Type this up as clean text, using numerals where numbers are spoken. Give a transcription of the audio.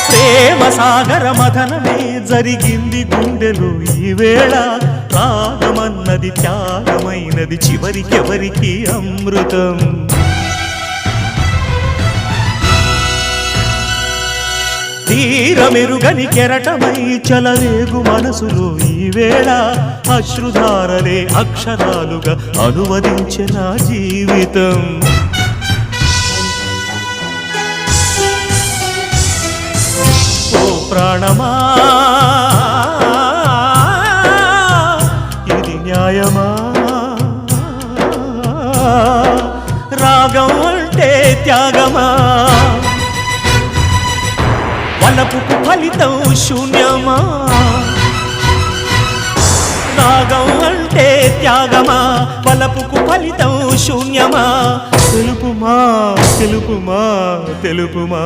ప్రేమ సాగర మథనమే జరిగింది గుండెలు ఈ వేళ రాగమన్నది త్యాగమైనది చివరికెవరికి అమృతం తీరమెరుగని కెరటమై చలరేగు మనసులో ఈ వేళ అశ్రుధారలే అక్షరాలుగా అనువదించిన జీవితం ప్రాణమా ఇది న్యాయమా రాగం అంటే త్యాగమా వలపుకు ఫలితం శూన్యమా రాగం అంటే త్యాగమా వలపుకు ఫలితం శూన్యమా తెలుపుమా తెలుపుమా తెలుపుమా